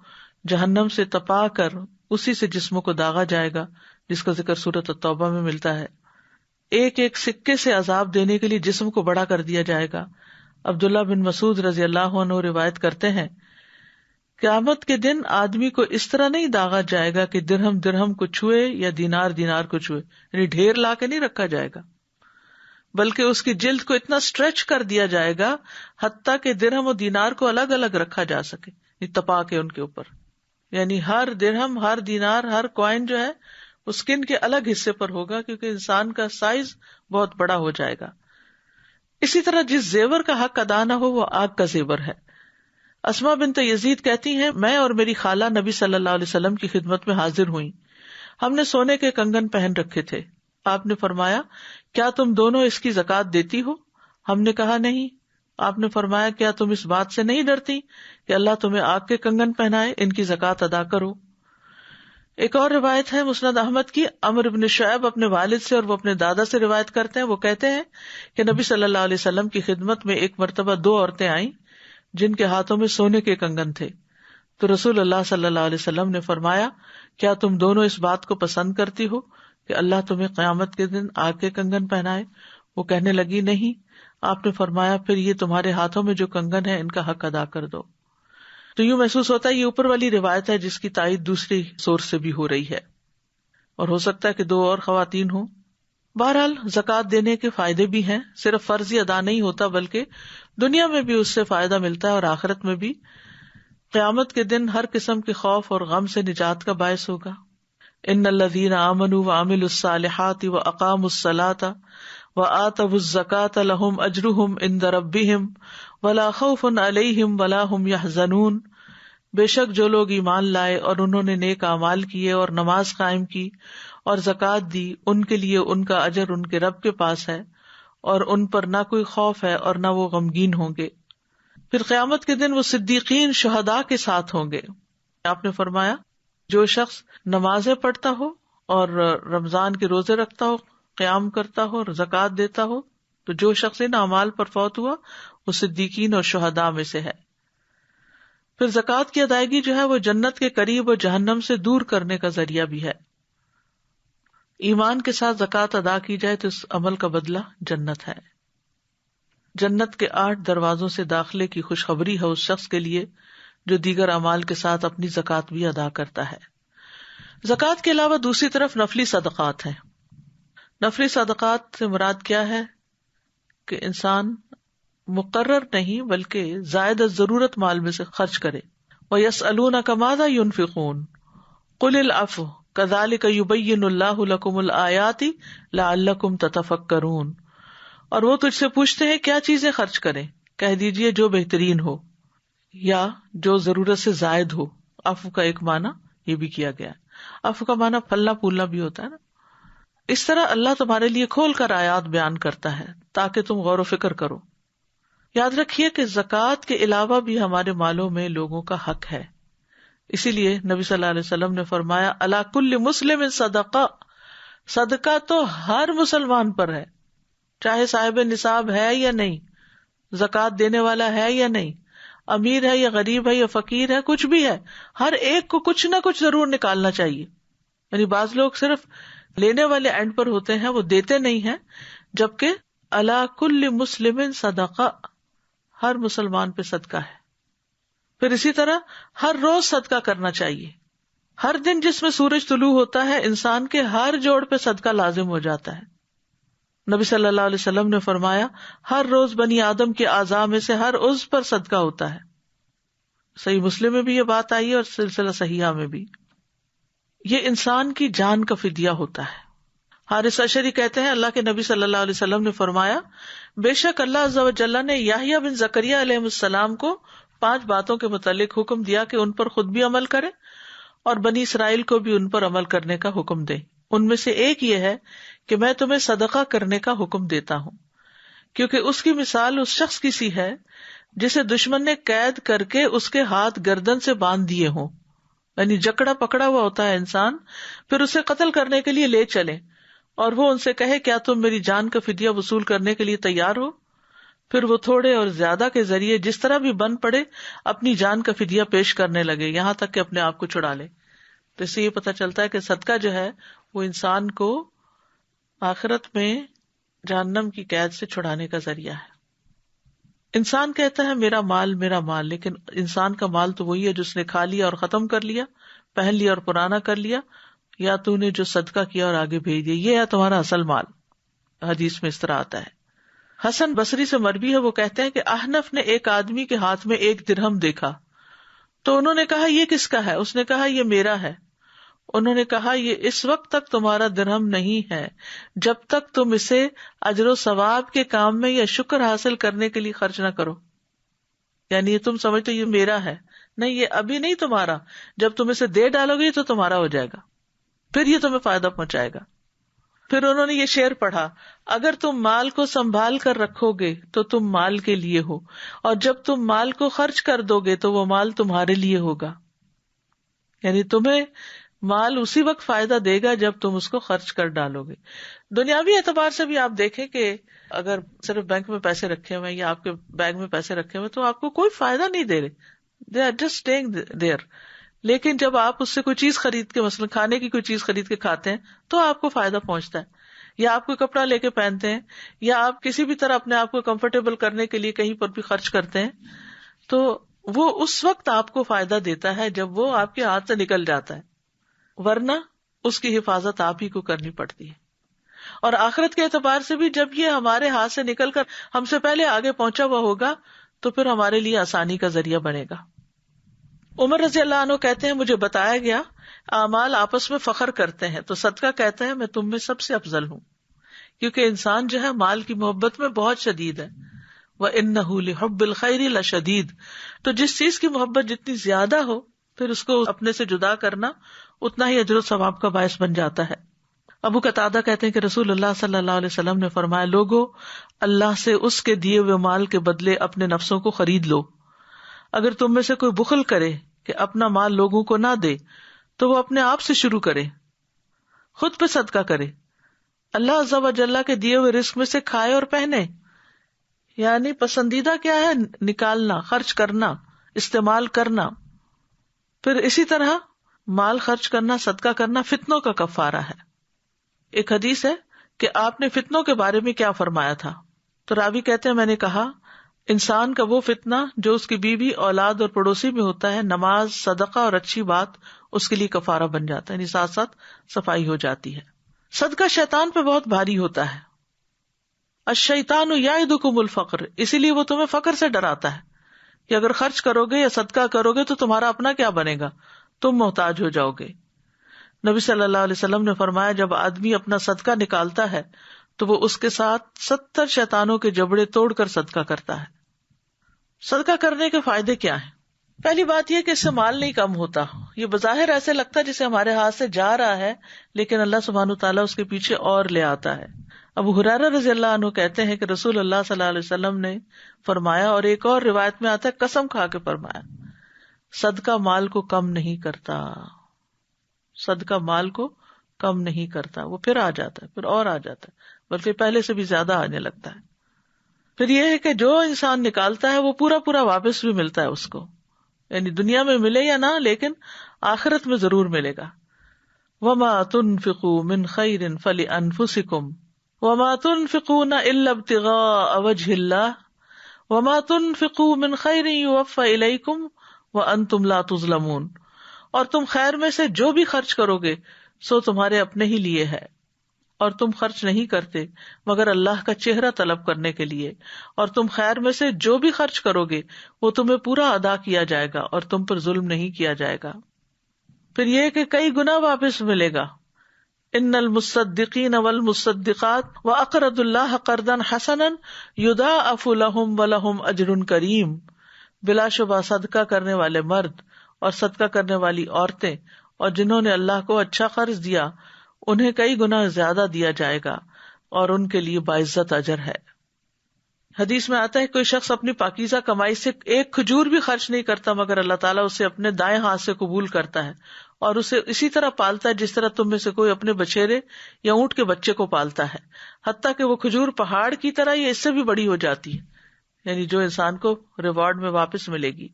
جہنم سے تپا کر اسی سے جسموں کو داغا جائے گا، جس کا ذکر سورۃ التوبہ میں ملتا ہے. ایک ایک سکے سے عذاب دینے کے لیے جسم کو بڑا کر دیا جائے گا. عبداللہ بن مسعود رضی اللہ عنہ روایت کرتے ہیں قیامت کے دن آدمی کو اس طرح نہیں داغا جائے گا کہ درہم درہم کو چھوئے یا دینار دینار کو چھوئے، یعنی ڈھیر لا کے نہیں رکھا جائے گا، بلکہ اس کی جلد کو اتنا اسٹریچ کر دیا جائے گا حتیٰ کہ درہم و دینار کو الگ الگ رکھا جا سکے، تپا کے ان کے اوپر. یعنی ہر درہم، ہر دینار، ہر کوائن جو ہے وہ اسکن کے الگ حصے پر ہوگا، کیونکہ انسان کا سائز بہت بڑا ہو جائے گا. اسی طرح جس زیور کا حق ادا نہ ہو وہ آگ کا زیور ہے. اسماء بنت یزید کہتی ہیں میں اور میری خالہ نبی صلی اللہ علیہ وسلم کی خدمت میں حاضر ہوئیں. ہم نے سونے کے کنگن پہن رکھے تھے. آپ نے فرمایا کیا تم دونوں اس کی زکوٰۃ دیتی ہو؟ ہم نے کہا نہیں. آپ نے فرمایا کیا تم اس بات سے نہیں ڈرتی کہ اللہ تمہیں آگ کے کنگن پہنائے؟ ان کی زکوٰۃ ادا کرو. ایک اور روایت ہے مسند احمد کی، عمرو بن شعیب اپنے والد سے اور وہ اپنے دادا سے روایت کرتے ہیں، وہ کہتے ہیں کہ نبی صلی اللہ علیہ وسلم کی خدمت میں ایک مرتبہ دو عورتیں آئیں جن کے ہاتھوں میں سونے کے کنگن تھے. تو رسول اللہ صلی اللہ علیہ وسلم نے فرمایا کیا تم دونوں اس بات کو پسند کرتی ہو کہ اللہ تمہیں قیامت کے دن آگ کے کنگن پہنائے؟ وہ کہنے لگی نہیں. آپ نے فرمایا پھر یہ تمہارے ہاتھوں میں جو کنگن ہے ان کا حق ادا کر دو. تو یوں محسوس ہوتا ہے یہ اوپر والی روایت ہے جس کی تائید دوسری سورس سے بھی ہو رہی ہے، اور ہو سکتا ہے کہ دو اور خواتین ہوں. بہرحال زکوٰۃ دینے کے فائدے بھی ہیں، صرف فرض ہی ادا نہیں ہوتا بلکہ دنیا میں بھی اس سے فائدہ ملتا ہے اور آخرت میں بھی. قیامت کے دن ہر قسم کے خوف اور غم سے نجات کا باعث ہوگا. ان الذین آمنوا وعملوا الصالحات واقاموا الصلاۃ وآتوا الزکاۃ لہم اجرہم عند ربہم ولا خوف علیہم ولا ہم یحزنون. بے شک جو لوگ ایمان لائے اور انہوں نے نیک اعمال کیے اور نماز قائم کی اور زکوٰۃ دی، ان کے لیے ان کا اجر ان کے رب کے پاس ہے اور ان پر نہ کوئی خوف ہے اور نہ وہ غمگین ہوں گے. پھر قیامت کے دن وہ صدیقین شہداء کے ساتھ ہوں گے. آپ نے فرمایا جو شخص نمازیں پڑھتا ہو اور رمضان کے روزے رکھتا ہو، قیام کرتا ہو اور زکوٰۃ دیتا ہو، تو جو شخص ان اعمال پر فوت ہوا وہ صدیقین اور شہداء میں سے ہے. پھر زکوٰۃ کی ادائیگی جو ہے وہ جنت کے قریب اور جہنم سے دور کرنے کا ذریعہ بھی ہے. ایمان کے ساتھ زکوٰۃ ادا کی جائے تو اس عمل کا بدلہ جنت ہے. جنت کے 8 دروازوں سے داخلے کی خوشخبری ہے اس شخص کے لیے جو دیگر اعمال کے ساتھ اپنی زکوٰۃ بھی ادا کرتا ہے. زکوٰۃ کے علاوہ دوسری طرف نفلی صدقات ہیں. نفلی صدقات سے مراد کیا ہے کہ انسان مقرر نہیں بلکہ زائد ضرورت مال میں سے خرچ کرے. وَيَسْأَلُونَكَ مَاذَا يُنْفِقُونَ قُلِ الْعَفْوَ كَذَلِكَ يُبَيِّنُ اللَّهُ لَكُمُ الْآيَاتِ لَعَلَّكُمْ تَتَفَكَّرُونَ. اور وہ تجھ سے پوچھتے ہیں کیا چیزیں خرچ کریں، کہہ دیجئے جو بہترین ہو یا جو ضرورت سے زائد ہو. عفو کا ایک معنی یہ بھی کیا گیا ہے. عفو کا معنی پھلنا پھولنا بھی ہوتا ہے نا. اس طرح اللہ تمہارے لیے کھول کر آیات بیان کرتا ہے تاکہ تم غور و فکر کرو. یاد رکھیے کہ زکوٰۃ کے علاوہ بھی ہمارے مالوں میں لوگوں کا حق ہے. اسی لیے نبی صلی اللہ علیہ وسلم نے فرمایا علی کل مسلم صدقہ، صدقہ تو ہر مسلمان پر ہے، چاہے صاحب نصاب ہے یا نہیں، زکوٰۃ دینے والا ہے یا نہیں، امیر ہے یا غریب ہے یا فقیر ہے، کچھ بھی ہے، ہر ایک کو کچھ نہ کچھ ضرور نکالنا چاہیے. یعنی بعض لوگ صرف لینے والے اینڈ پر ہوتے ہیں، وہ دیتے نہیں ہیں، جبکہ علی کل مسلم صدقہ، ہر مسلمان پہ صدقہ ہے. پھر اسی طرح ہر روز صدقہ کرنا چاہیے. ہر دن جس میں سورج طلوع ہوتا ہے انسان کے ہر جوڑ پہ صدقہ لازم ہو جاتا ہے. نبی صلی اللہ علیہ وسلم نے فرمایا ہر روز بنی آدم کے اعضاء میں سے ہر عضو پر صدقہ ہوتا ہے. صحیح مسلم میں بھی یہ بات آئی ہے اور سلسلہ صحیحہ میں بھی. یہ انسان کی جان کا فدیہ ہوتا ہے. حارث اشعری کہتے ہیں اللہ کے نبی صلی اللہ علیہ وسلم نے فرمایا بے شک اللہ عز و جل نے یحییٰ بن زکریا علیہ السلام کو 5 باتوں کے متعلق حکم دیا کہ ان پر خود بھی عمل کرے اور بنی اسرائیل کو بھی ان پر عمل کرنے کا حکم دے. ان میں سے ایک یہ ہے کہ میں تمہیں صدقہ کرنے کا حکم دیتا ہوں، کیونکہ اس کی مثال اس شخص کی سی ہے جسے دشمن نے قید کر کے اس کے ہاتھ گردن سے باندھ دیے ہوں، یعنی جکڑا پکڑا ہوا ہوتا ہے انسان، پھر اسے قتل کرنے کے لیے لے چلے اور وہ ان سے کہے کیا تم میری جان کا فدیہ وصول کرنے کے لیے تیار ہو؟ پھر وہ تھوڑے اور زیادہ کے ذریعے جس طرح بھی بن پڑے اپنی جان کا فدیہ پیش کرنے لگے یہاں تک کہ اپنے آپ کو چھڑا لے. تو اس سے یہ پتہ چلتا ہے کہ صدقہ جو ہے وہ انسان کو آخرت میں جہنم کی قید سے چھڑانے کا ذریعہ ہے. انسان کہتا ہے میرا مال، لیکن انسان کا مال تو وہی ہے جو اس نے کھا لیا اور ختم کر لیا، پہن لیا اور پرانا کر لیا، یا تو نے جو صدقہ کیا اور آگے بھیج دیا، یہ ہے تمہارا اصل مال. حدیث میں اس طرح آتا ہے. حسن بصری سے مروی ہے، وہ کہتے ہیں کہ احنف نے ایک آدمی کے ہاتھ میں 1 درہم دیکھا تو انہوں نے کہا یہ کس کا ہے؟ اس نے کہا یہ میرا ہے. انہوں نے کہا یہ اس وقت تک تمہارا درہم نہیں ہے جب تک تم اسے اجر و ثواب کے کام میں یا شکر حاصل کرنے کے لیے خرچ نہ کرو. یعنی یہ تم سمجھتے یہ میرا ہے، نہیں، یہ ابھی نہیں تمہارا، جب تم اسے دے ڈالو گے تو تمہارا ہو جائے گا، پھر یہ تمہیں فائدہ پہنچائے گا. پھر انہوں نے یہ شعر پڑھا اگر تم مال کو سنبھال کر رکھو گے تو تم مال کے لیے ہو، اور جب تم مال کو خرچ کر دو گے تو وہ مال تمہارے لیے ہوگا. یعنی تمہیں مال اسی وقت فائدہ دے گا جب تم اس کو خرچ کر ڈالو گے. دنیاوی اعتبار سے بھی آپ دیکھیں کہ اگر صرف بینک میں پیسے رکھے ہوئے یا آپ کے بیگ میں پیسے رکھے ہوئے تو آپ کو کوئی فائدہ نہیں دے رہے، they are just staying there. لیکن جب آپ اس سے کوئی چیز خرید کے، مثلا کھانے کی کوئی چیز خرید کے کھاتے ہیں تو آپ کو فائدہ پہنچتا ہے، یا آپ کوئی کپڑا لے کے پہنتے ہیں، یا آپ کسی بھی طرح اپنے آپ کو کمفرٹیبل کرنے کے لیے کہیں پر بھی خرچ کرتے ہیں، تو وہ اس وقت آپ کو فائدہ دیتا ہے جب وہ آپ کے ہاتھ سے نکل جاتا ہے، ورنہ اس کی حفاظت آپ ہی کو کرنی پڑتی ہے. اور آخرت کے اعتبار سے بھی جب یہ ہمارے ہاتھ سے نکل کر ہم سے پہلے آگے پہنچا ہوا ہوگا تو پھر ہمارے لیے آسانی کا ذریعہ بنے گا. عمر رضی اللہ عنہ کہتے ہیں مجھے بتایا گیا اعمال آپس میں فخر کرتے ہیں تو صدقہ کہتا ہے میں تم میں سب سے افضل ہوں، کیونکہ انسان جو ہے مال کی محبت میں بہت شدید ہے. وَإِنَّهُ لِحُبِّ الْخَيْرِ لَشَدِيدٌ. تو جس چیز کی محبت جتنی زیادہ ہو پھر اس کو اپنے سے جدا کرنا اتنا ہی اجر و ثواب کا باعث بن جاتا ہے. ابو قتادہ کہتے ہیں کہ رسول اللہ صلی اللہ علیہ وسلم نے فرمایا لوگو اللہ سے اس کے دیے ہوئے مال کے بدلے اپنے نفسوں کو خرید لو. اگر تم میں سے کوئی بخل کرے کہ اپنا مال لوگوں کو نہ دے تو وہ اپنے آپ سے شروع کرے، خود پہ صدقہ کرے. اللہ عز و جل کے دیے ہوئے رزق میں سے کھائے اور پہنے. یعنی پسندیدہ کیا ہے؟ نکالنا، خرچ کرنا، استعمال کرنا. پھر اسی طرح مال خرچ کرنا، صدقہ کرنا فتنوں کا کفارہ ہے. ایک حدیث ہے کہ آپ نے فتنوں کے بارے میں کیا فرمایا تھا، تو راوی کہتے ہیں میں نے کہا انسان کا وہ فتنہ جو اس کی بیوی، اولاد اور پڑوسی میں ہوتا ہے، نماز، صدقہ اور اچھی بات اس کے لیے کفارہ بن جاتا ہے، یعنی ساتھ ساتھ صفائی ہو جاتی ہے. صدقہ شیطان پہ بہت بھاری ہوتا ہے. الشیطان یعدکم الفقر، اسی لیے وہ تمہیں فقر سے ڈراتا ہے کہ اگر خرچ کرو گے یا صدقہ کرو گے تو تمہارا اپنا کیا بنے گا، تم محتاج ہو جاؤ گے. نبی صلی اللہ علیہ وسلم نے فرمایا جب آدمی اپنا صدقہ نکالتا ہے تو وہ اس کے ساتھ 70 شیطانوں کے جبڑے توڑ کر صدقہ کرتا ہے. صدقہ کرنے کے فائدے کیا ہیں؟ پہلی بات یہ کہ اس سے مال نہیں کم ہوتا. یہ بظاہر ایسے لگتا ہے جسے ہمارے ہاتھ سے جا رہا ہے، لیکن اللہ سبحانہ تعالیٰ اس کے پیچھے اور لے آتا ہے. ابو ہریرہ رضی اللہ عنہ کہتے ہیں کہ رسول اللہ صلی اللہ علیہ وسلم نے فرمایا، اور ایک اور روایت میں آتا ہے قسم کھا کے فرمایا، صدقہ مال کو کم نہیں کرتا. صدقہ مال کو کم نہیں کرتا، وہ پھر آ جاتا ہے، پھر اور آ جاتا ہے، بلکہ پہلے سے بھی زیادہ آنے لگتا ہے. پھر یہ ہے کہ جو انسان نکالتا ہے وہ پورا پورا واپس بھی ملتا ہے اس کو، یعنی دنیا میں ملے یا نہ، لیکن آخرت میں ضرور ملے گا. وَمَا تُنْفِقُوا مِنْ خَيْرٍ فَلِأَنفُسِكُمْ وَمَا تُنْفِقُونَ إِلَّا ابْتِغَاءَ وَجْهِ اللَّهِ وَمَا تُنْفِقُوا مِنْ خَيْرٍ يُوَفَّ إِلَيْكُمْ وَأَنْتُمْ لَا تُظْلَمُونَ. اور تم خیر میں سے جو بھی خرچ کرو گے سو تمہارے اپنے ہی لیے ہے، اور تم خرچ نہیں کرتے مگر اللہ کا چہرہ طلب کرنے کے لیے، اور تم خیر میں سے جو بھی خرچ کرو گے وہ تمہیں پورا ادا کیا جائے گا اور تم پر ظلم نہیں کیا جائے گا۔ پھر یہ کہ کئی گنا واپس ملے گا۔ ان المصدقین والمصدقات واقرضوا اللہ قرضا حسنا یضاعف لهم ولهم اجر کریم، بلا شبہ صدقہ کرنے والے مرد اور صدقہ کرنے والی عورتیں اور جنہوں نے اللہ کو اچھا قرض دیا انہیں کئی گنا زیادہ دیا جائے گا اور ان کے لیے باعزت اجر ہے۔ حدیث میں آتا ہے کوئی شخص اپنی پاکیزہ کمائی سے ایک کھجور بھی خرچ نہیں کرتا مگر اللہ تعالیٰ اسے اپنے دائیں ہاتھ سے قبول کرتا ہے اور اسے اسی طرح پالتا ہے جس طرح تم میں سے کوئی اپنے بچھیرے یا اونٹ کے بچے کو پالتا ہے، حتیٰ کہ وہ کھجور پہاڑ کی طرح یا اس سے بھی بڑی ہو جاتی ہے، یعنی جو انسان کو ریوارڈ میں واپس ملے گی۔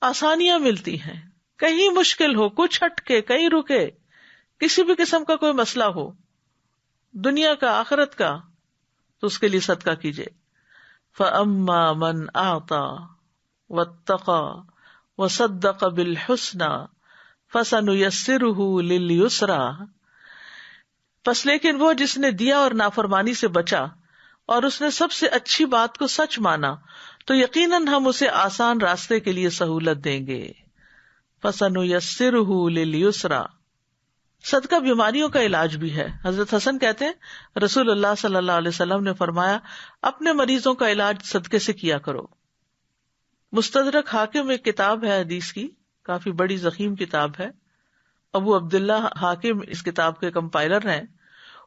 آسانیاں ملتی ہیں، کہیں مشکل ہو، کچھ ہٹکے، کہیں رکے، کسی بھی قسم کا کوئی مسئلہ ہو، دنیا کا آخرت کا، تو اس کے لیے صدقہ کیجیے۔ فَأَمَّا مَنْ أَعْطَى وَاتَّقَى وَصَدَّقَ بِالْحُسْنَى فَسَنُيَسِّرُهُ لِلْيُسْرَى، پس لیکن وہ جس نے دیا اور نافرمانی سے بچا اور اس نے سب سے اچھی بات کو سچ مانا تو یقیناً ہم اسے آسان راستے کے لیے سہولت دیں گے۔ فَسَنُيَسِّرُهُ لِلْيُسْرَى، صدقہ بیماریوں کا علاج بھی ہے۔ حضرت حسن کہتے ہیں رسول اللہ صلی اللہ علیہ وسلم نے فرمایا اپنے مریضوں کا علاج صدقے سے کیا کرو۔ مستدرک حاکم ایک کتاب ہے حدیث کی، کافی بڑی ضخیم کتاب ہے، ابو عبداللہ حاکم اس کتاب کے کمپائلر ہیں۔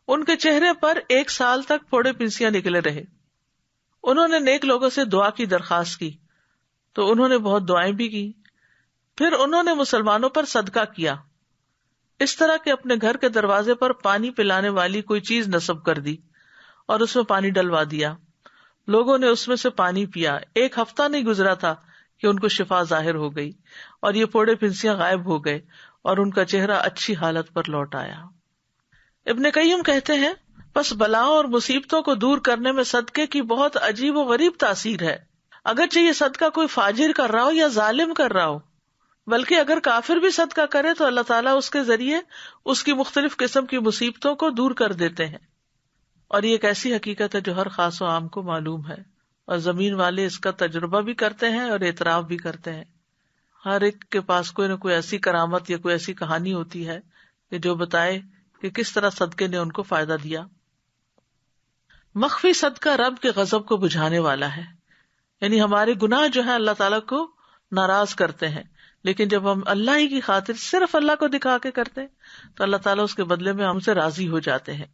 ان کے چہرے پر 1 سال تک پھوڑے پنسیاں نکلے رہے۔ انہوں نے نیک لوگوں سے دعا کی درخواست کی تو انہوں نے بہت دعائیں بھی کی، پھر انہوں نے مسلمانوں پر صدقہ کیا، اس طرح کہ اپنے گھر کے دروازے پر پانی پلانے والی کوئی چیز نصب کر دی اور اس میں پانی ڈلوا دیا، لوگوں نے اس میں سے پانی پیا، 1 ہفتہ نہیں گزرا تھا کہ ان کو شفا ظاہر ہو گئی اور یہ پھوڑے پھنسیاں غائب ہو گئے اور ان کا چہرہ اچھی حالت پر لوٹ آیا۔ ابن قیم کہتے ہیں پس بلاؤں اور مصیبتوں کو دور کرنے میں صدقے کی بہت عجیب و غریب تاثیر ہے، اگرچہ یہ صدقہ کوئی فاجر کر رہا ہو یا ظالم کر رہا ہو، بلکہ اگر کافر بھی صدقہ کرے تو اللہ تعالیٰ اس کے ذریعے اس کی مختلف قسم کی مصیبتوں کو دور کر دیتے ہیں۔ اور یہ ایک ایسی حقیقت ہے جو ہر خاص و عام کو معلوم ہے، اور زمین والے اس کا تجربہ بھی کرتے ہیں اور اعتراف بھی کرتے ہیں۔ ہر ایک کے پاس کوئی نہ کوئی ایسی کرامت یا کوئی ایسی کہانی ہوتی ہے کہ جو بتائے کہ کس طرح صدقے نے ان کو فائدہ دیا۔ مخفی صدقہ رب کے غضب کو بجھانے والا ہے، یعنی ہمارے گناہ جو ہیں اللہ تعالیٰ کو ناراض کرتے ہیں، لیکن جب ہم اللہ ہی کی خاطر صرف اللہ کو دکھا کے کرتے ہیں تو اللہ تعالیٰ اس کے بدلے میں ہم سے راضی ہو جاتے ہیں۔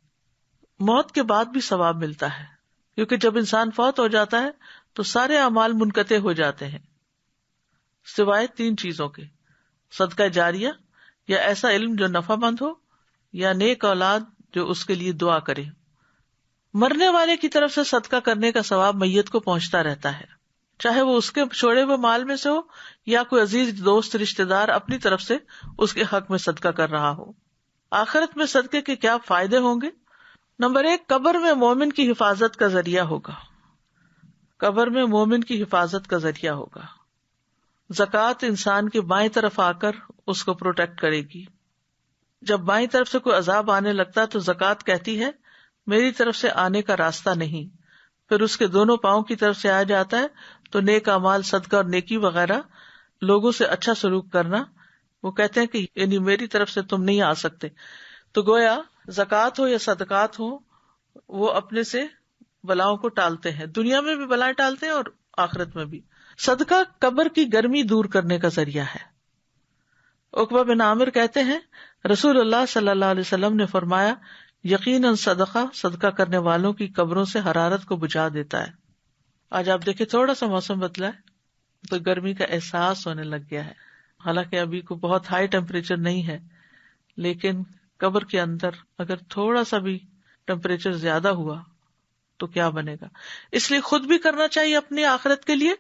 موت کے بعد بھی ثواب ملتا ہے، کیونکہ جب انسان فوت ہو جاتا ہے تو سارے اعمال منقطع ہو جاتے ہیں سوائے 3 چیزوں کے: صدقہ جاریہ، یا ایسا علم جو نفع مند ہو، یا نیک اولاد جو اس کے لیے دعا کرے۔ مرنے والے کی طرف سے صدقہ کرنے کا ثواب میت کو پہنچتا رہتا ہے، چاہے وہ اس کے چھوڑے ہوئے مال میں سے ہو یا کوئی عزیز دوست رشتہ دار اپنی طرف سے اس کے حق میں صدقہ کر رہا ہو۔ آخرت میں صدقے کے کیا فائدے ہوں گے؟ نمبر 1، قبر میں مومن کی حفاظت کا ذریعہ ہوگا۔ قبر میں مومن کی حفاظت کا ذریعہ ہوگا۔ زکوٰۃ انسان کے بائیں طرف آ کر اس کو پروٹیکٹ کرے گی۔ جب بائیں طرف سے کوئی عذاب آنے لگتا ہے تو زکوٰۃ کہتی ہے میری طرف سے آنے کا راستہ نہیں، پھر اس کے دونوں پاؤں کی طرف سے آ جاتا ہے تو نیک اعمال، صدقہ اور نیکی وغیرہ، لوگوں سے اچھا سلوک کرنا، وہ کہتے ہیں کہ یعنی میری طرف سے تم نہیں آ سکتے۔ تو گویا زکوٰۃ ہو یا صدقات ہو، وہ اپنے سے بلاؤں کو ٹالتے ہیں، دنیا میں بھی بلائیں ٹالتے ہیں اور آخرت میں بھی۔ صدقہ قبر کی گرمی دور کرنے کا ذریعہ ہے۔ عقبہ بن عامر کہتے ہیں رسول اللہ صلی اللہ علیہ وسلم نے فرمایا یقیناً صدقہ کرنے والوں کی قبروں سے حرارت کو بجھا دیتا ہے۔ آج آپ دیکھیں تھوڑا سا موسم بدلا ہے تو گرمی کا احساس ہونے لگ گیا ہے، حالانکہ ابھی کو بہت ہائی ٹیمپریچر نہیں ہے، لیکن قبر کے اندر اگر تھوڑا سا بھی ٹیمپریچر زیادہ ہوا تو کیا بنے گا۔ اس لیے خود بھی کرنا چاہیے اپنی آخرت کے لیے،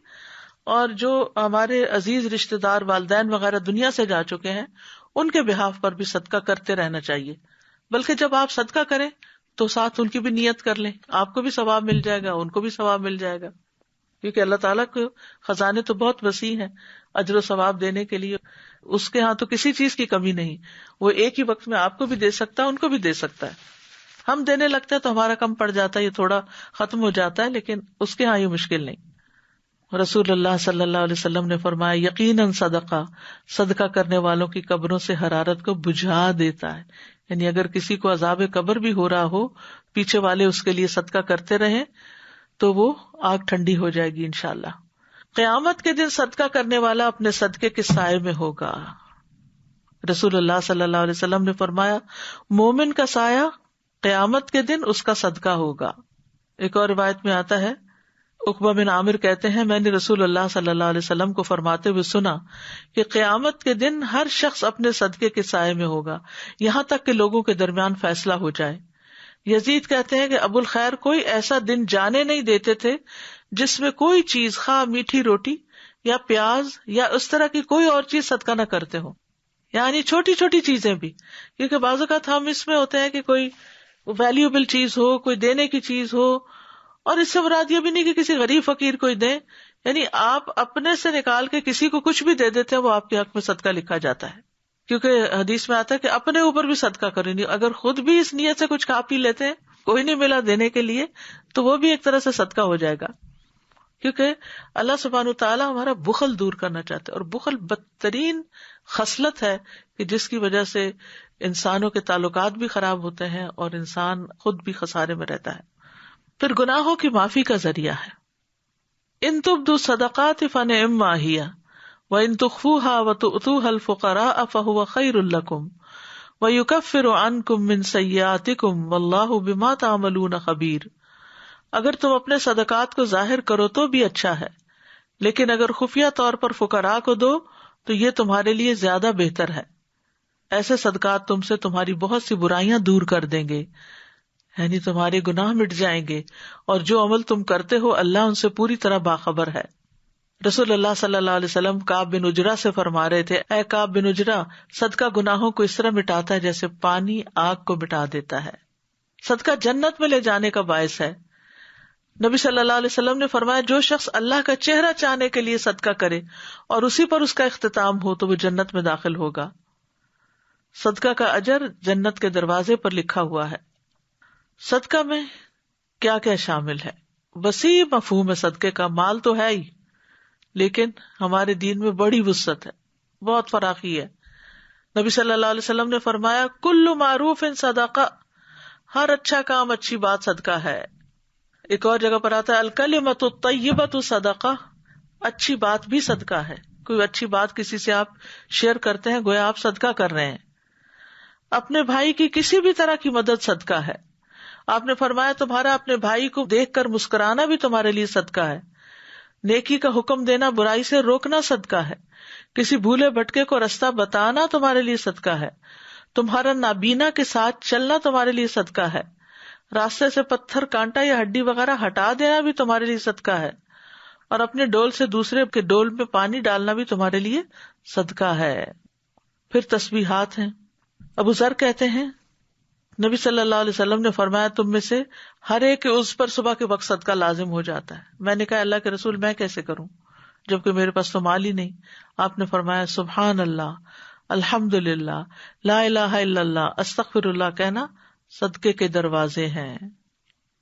اور جو ہمارے عزیز رشتہ دار، والدین وغیرہ دنیا سے جا چکے ہیں، ان کے بہاف پر بھی صدقہ کرتے رہنا چاہیے۔ بلکہ جب آپ صدقہ کریں تو ساتھ ان کی بھی نیت کر لیں، آپ کو بھی ثواب مل جائے گا، ان کو بھی ثواب مل جائے گا، کیونکہ اللہ تعالیٰ کے خزانے تو بہت وسیع ہیں اجر و ثواب دینے کے لیے۔ اس کے ہاں تو کسی چیز کی کمی نہیں، وہ ایک ہی وقت میں آپ کو بھی دے سکتا ہے، ان کو بھی دے سکتا ہے۔ ہم دینے لگتے ہیں تو ہمارا کم پڑ جاتا ہے، یہ تھوڑا ختم ہو جاتا ہے، لیکن اس کے ہاں یہ مشکل نہیں. رسول اللہ صلی اللہ علیہ وسلم نے فرمایا یقیناً صدقہ کرنے والوں کی قبروں سے حرارت کو بجھا دیتا ہے. یعنی اگر کسی کو عذاب قبر بھی ہو رہا ہو، پیچھے والے اس کے لیے صدقہ کرتے رہیں تو وہ آگ ٹھنڈی ہو جائے گی انشاءاللہ. قیامت کے دن صدقہ کرنے والا اپنے صدقے کے سائے میں ہوگا. رسول اللہ صلی اللہ علیہ وسلم نے فرمایا مومن کا سایہ قیامت کے دن اس کا صدقہ ہوگا. ایک اور روایت میں آتا ہے، عقبہ بن عامر کہتے ہیں میں نے رسول اللہ صلی اللہ علیہ وسلم کو فرماتے ہوئے سنا کہ قیامت کے دن ہر شخص اپنے صدقے کے سائے میں ہوگا یہاں تک کہ لوگوں کے درمیان فیصلہ ہو جائے. یزید کہتے ہیں کہ ابو الخیر کوئی ایسا دن جانے نہیں دیتے تھے جس میں کوئی چیز خواہ میٹھی روٹی یا پیاز یا اس طرح کی کوئی اور چیز صدقہ نہ کرتے ہوں. یعنی چھوٹی چھوٹی چیزیں بھی، کیونکہ بعض اوقات ہم اس میں ہوتے ہیں کہ کوئی ویلیوبل چیز ہو، کوئی دینے کی چیز ہو، اور اس سے مراد یہ بھی نہیں کہ کسی غریب فقیر کو دیں، یعنی آپ اپنے سے نکال کے کسی کو کچھ بھی دے دیتے ہیں وہ آپ کے حق میں صدقہ لکھا جاتا ہے. کیونکہ حدیث میں آتا ہے کہ اپنے اوپر بھی صدقہ کریں. اگر خود بھی اس نیت سے کچھ کھا پی لیتے ہیں، کوئی نہیں ملا دینے کے لیے، تو وہ بھی ایک طرح سے صدقہ ہو جائے گا. کیونکہ اللہ سبحانہ وتعالیٰ ہمارا بخل دور کرنا چاہتے ہیں، اور بخل بدترین خصلت ہے کہ جس کی وجہ سے انسانوں کے تعلقات بھی خراب ہوتے ہیں اور انسان خود بھی خسارے میں رہتا ہے. پھر گناہوں کی معافی کا ذریعہ ہے. ان تبدوا الصدقات فنعما ہی وان تخفوها وتؤتوها الفقراء فهو خير لكم ويكفر عنكم من سيئاتكم والله بما تعملون خبير. اگر تم اپنے صدقات کو ظاہر کرو تو بھی اچھا ہے، لیکن اگر خفیہ طور پر فقراء کو دو تو یہ تمہارے لیے زیادہ بہتر ہے. ایسے صدقات تم سے تمہاری بہت سی برائیاں دور کر دیں گے، یعنی تمہارے گناہ مٹ جائیں گے، اور جو عمل تم کرتے ہو اللہ ان سے پوری طرح باخبر ہے. رسول اللہ صلی اللہ علیہ وسلم کعب بن عجرہ سے فرما رہے تھے، اے کعب بن عجرہ، صدقہ گناہوں کو اس طرح مٹاتا ہے جیسے پانی آگ کو مٹا دیتا ہے. صدقہ جنت میں لے جانے کا باعث ہے. نبی صلی اللہ علیہ وسلم نے فرمایا جو شخص اللہ کا چہرہ چاہنے کے لیے صدقہ کرے اور اسی پر اس کا اختتام ہو تو وہ جنت میں داخل ہوگا. صدقہ کا اجر جنت کے دروازے پر لکھا ہوا ہے. صدقہ میں کیا کیا شامل ہے؟ وسیع مفہوم ہے صدقے کا. مال تو ہے ہی، لیکن ہمارے دین میں بڑی وسعت ہے، بہت فراخی ہے. نبی صلی اللہ علیہ وسلم نے فرمایا کل معروف صدقہ، ہر اچھا کام اچھی بات صدقہ ہے. ایک اور جگہ پر آتا ہے الکلمۃ الطیبۃ صدقہ، اچھی بات بھی صدقہ ہے. کوئی اچھی بات کسی سے آپ شیئر کرتے ہیں گویا آپ صدقہ کر رہے ہیں. اپنے بھائی کی کسی بھی طرح کی مدد صدقہ ہے. آپ نے فرمایا تمہارا اپنے بھائی کو دیکھ کر مسکرانا بھی تمہارے لیے صدقہ ہے. نیکی کا حکم دینا، برائی سے روکنا صدقہ ہے. کسی بھولے بھٹکے کو رستہ بتانا تمہارے لیے صدقہ ہے. تمہارا نابینا کے ساتھ چلنا تمہارے لیے صدقہ ہے. راستے سے پتھر، کانٹا یا ہڈی وغیرہ ہٹا دینا بھی تمہارے لیے صدقہ ہے. اور اپنے ڈول سے دوسرے کے ڈول میں پانی ڈالنا بھی تمہارے لیے صدقہ ہے. پھر تسبیحات ہیں. ابو ذر کہتے ہیں نبی صلی اللہ علیہ وسلم نے فرمایا تم میں سے ہر ایک کے عضو پر صبح کے وقت صدقہ لازم ہو جاتا ہے. میں نے کہا اللہ کے رسول میں کیسے کروں جبکہ میرے پاس تو مال ہی نہیں؟ آپ نے فرمایا سبحان اللہ، الحمدللہ، لا الہ الا اللہ، استغفر اللہ کہنا صدقے کے دروازے ہیں.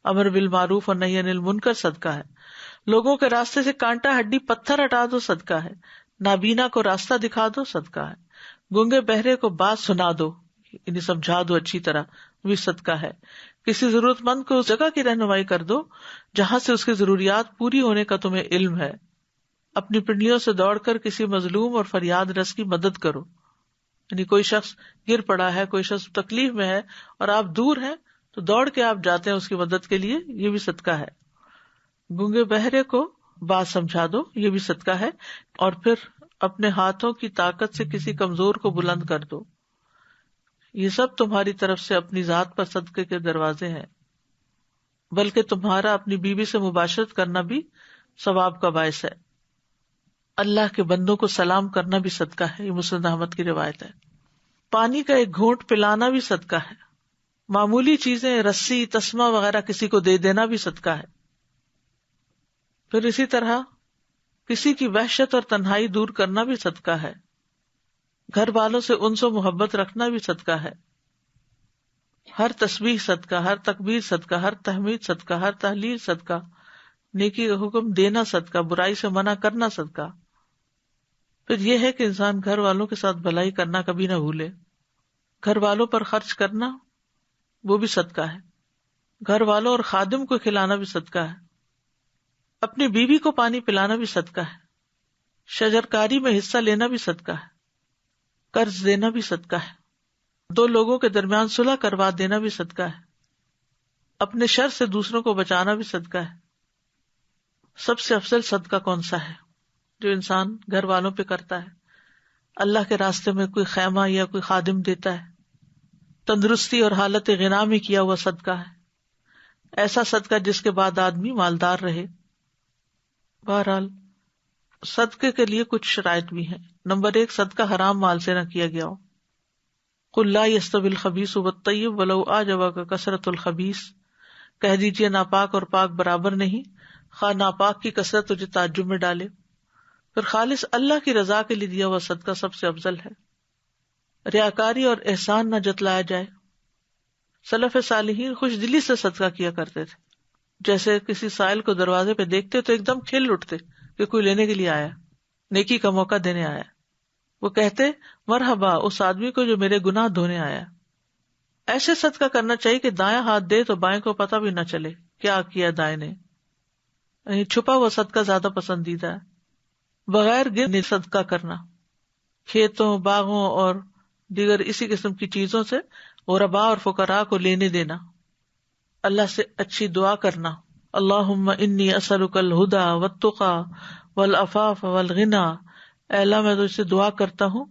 امر بالمعروف اور نہی عن المنکر صدقہ ہے. لوگوں کے راستے سے کانٹا ہڈی پتھر ہٹا دو صدقہ ہے. نابینا کو راستہ دکھا دو صدقہ ہے. گونگے بہرے کو بات سنا دو، انہیں سمجھا دو اچھی طرح، بھی صدقہ ہے. کسی ضرورت مند کو اس جگہ کی رہنمائی کر دو جہاں سے اس کی ضروریات پوری ہونے کا تمہیں علم ہے. اپنی پنڈلیوں سے دوڑ کر کسی مظلوم اور فریاد رس کی مدد کرو. یعنی کوئی شخص گر پڑا ہے، کوئی شخص تکلیف میں ہے اور آپ دور ہیں تو دوڑ کے آپ جاتے ہیں اس کی مدد کے لیے، یہ بھی صدقہ ہے. گونگے بہرے کو بات سمجھا دو، یہ بھی صدقہ ہے. اور پھر اپنے ہاتھوں کی طاقت سے کسی کمزور کو بلند کر دو. یہ سب تمہاری طرف سے اپنی ذات پر صدقے کے دروازے ہیں. بلکہ تمہارا اپنی بیوی سے مباشرت کرنا بھی ثواب کا باعث ہے. اللہ کے بندوں کو سلام کرنا بھی صدقہ ہے. یہ مسند احمد کی روایت ہے. پانی کا ایک گھونٹ پلانا بھی صدقہ ہے. معمولی چیزیں، رسی، تسمہ وغیرہ کسی کو دے دینا بھی صدقہ ہے. پھر اسی طرح کسی کی وحشت اور تنہائی دور کرنا بھی صدقہ ہے. گھر والوں سے انس و محبت رکھنا بھی صدقہ ہے. ہر تسبیح صدقہ، ہر تکبیر صدقہ، ہر تحمید صدقہ، ہر تحلیل صدقہ، نیکی کا حکم دینا صدقہ، برائی سے منع کرنا صدقہ. پھر یہ ہے کہ انسان گھر والوں کے ساتھ بھلائی کرنا کبھی نہ بھولے. گھر والوں پر خرچ کرنا وہ بھی صدقہ ہے. گھر والوں اور خادم کو کھلانا بھی صدقہ ہے. اپنی بیوی کو پانی پلانا بھی صدقہ ہے. شجرکاری میں حصہ لینا بھی صدقہ ہے. قرض دینا بھی صدقہ ہے. 2 لوگوں کے درمیان صلح کروا دینا بھی صدقہ ہے. اپنے شر سے دوسروں کو بچانا بھی صدقہ ہے. سب سے افضل صدقہ کون سا ہے؟ جو انسان گھر والوں پہ کرتا ہے. اللہ کے راستے میں کوئی خیمہ یا کوئی خادم دیتا ہے. تندرستی اور حالت غنا میں کیا ہوا صدقہ ہے. ایسا صدقہ جس کے بعد آدمی مالدار رہے. بہرحال صدقے کے لیے کچھ شرائط بھی ہیں. نمبر 1، صدقہ حرام مال سے نہ کیا گیا ہو. قل لا يستوي الخبيث والطيب ولو اعجبك كثرة الخبيث، کہہ دیجیے ناپاک اور پاک برابر نہیں، خواہ ناپاک کی کثرت تجھے تعجب میں ڈالے. پھر خالص اللہ کی رضا کے لیے دیا ہوا صدقہ سب سے افضل ہے. ریاکاری اور احسان نہ جتلایا جائے. سلف صالحین خوش دلی سے صدقہ کیا کرتے تھے. جیسے کسی سائل کو دروازے پہ دیکھتے تو ایک دم کھل اٹھتے کہ کوئی لینے کے لیے آیا، نیکی کا موقع دینے آیا. وہ کہتے مرحبا اس آدمی کو جو میرے گناہ دھونے آیا. ایسے صدقہ کرنا چاہیے کہ دایاں ہاتھ دے تو بائیں کو پتہ بھی نہ چلے کیا کیا دائیں نے. یعنی چھپا ہوا صدقہ زیادہ پسندیدہ ہے. بغیر گن صدقہ کرنا، کھیتوں، باغوں اور دیگر اسی قسم کی چیزوں سے غرباء اور فقراء کو لینے دینا. اللہ سے اچھی دعا کرنا، اللہم انی اسألک الہدی والتقی والعفاف والغنی. اے اللہ میں تجھ سے دعا کرتا ہوں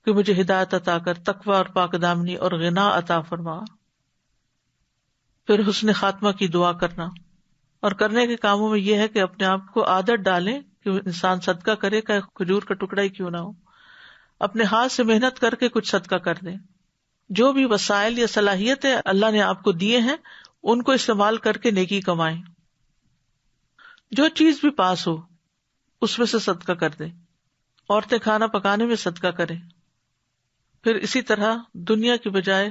کہ مجھے ہدایت عطا کر، تقوی اور پاک دامنی اور غنا عطا فرما. پھر حسن خاتمہ کی دعا کرنا. اور کرنے کے کاموں میں یہ ہے کہ اپنے آپ کو عادت ڈالیں کہ انسان صدقہ کرے، کہ کھجور کا ٹکڑا ہی کیوں نہ ہو. اپنے ہاتھ سے محنت کر کے کچھ صدقہ کر دیں. جو بھی وسائل یا صلاحیتیں اللہ نے آپ کو دیے ہیں ان کو استعمال کر کے نیکی کمائیں. جو چیز بھی پاس ہو اس میں سے صدقہ کر دیں. عورتیں کھانا پکانے میں صدقہ کریں. پھر اسی طرح دنیا کی بجائے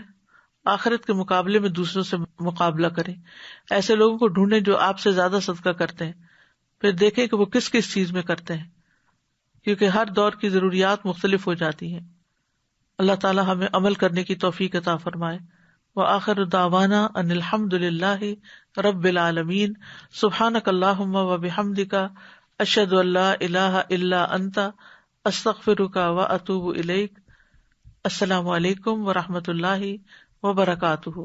آخرت کے مقابلے میں دوسروں سے مقابلہ کریں. ایسے لوگوں کو ڈھونڈیں جو آپ سے زیادہ صدقہ کرتے ہیں. پھر دیکھیں کہ وہ کس کس چیز میں کرتے ہیں، کیونکہ ہر دور کی ضروریات مختلف ہو جاتی ہیں. اللہ تعالی ہمیں عمل کرنے کی توفیق عطا فرمائے. وآخر دعوانا ان الحمد للہ رب العالمین. سبحانک اللہم وبحمدک اشہد ان لا الہ الا انت استغفرک واتوب الیک. السلام علیکم ورحمۃ اللہ وبرکاتہ.